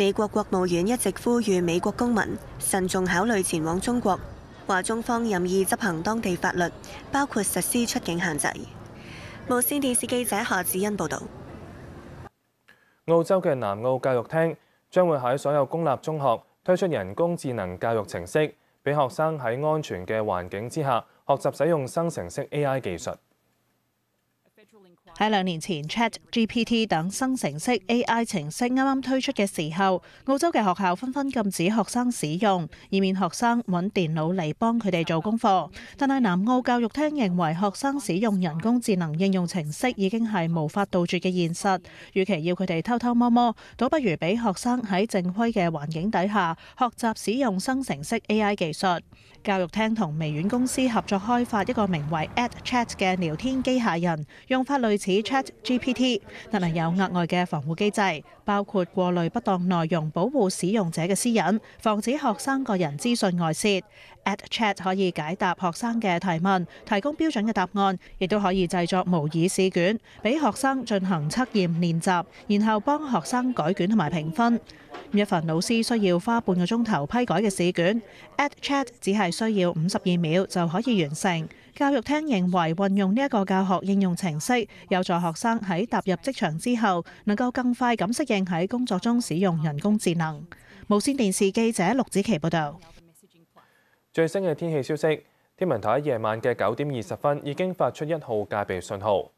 美國國務院一直呼籲美國公民慎重考慮前往中國，話中方任意執行當地法律，包括實施出境限制。無線電視記者夏子欣報導。澳洲嘅南澳教育廳將會喺所有公立中學推出人工智能教育程式，俾學生喺安全嘅環境之下學習使用生成式 AI 技術。喺2年前 ChatGPT 等生成式 AI 程式啱啱推出嘅時候，澳洲嘅學校紛紛禁止學生使用，以免學生揾電腦嚟幫佢哋做功課。但係南澳教育廳認為學生使用人工智能應用程式已經係無法杜絕嘅現實，與其要佢哋偷偷摸摸，倒不如俾學生喺正規嘅環境底下學習使用生成式 AI 技術。教育廳同微軟公司合作開發一個名為 EdChat 嘅聊天機械人，用法類似 ChatGPT， 但係有額外嘅防護機制，包括過濾不當內容，保護使用者嘅私隱，防止學生個人資訊外泄。EdChat 可以解答學生嘅提問，提供標準嘅答案，亦都可以製作模擬試卷，俾學生進行測驗練習，然後幫學生改卷同埋評分。一份老師需要花半個鐘頭批改嘅試卷，EdChat 只係需要52秒就可以完成。教育廳認為運用呢一個教學應用程式，有助學生喺踏入職場之後，能夠更快咁適應喺工作中使用人工智能。無線電視記者陸子琪報導。最新嘅天氣消息，天文台喺夜晚嘅9點20分已經發出1號戒備信號。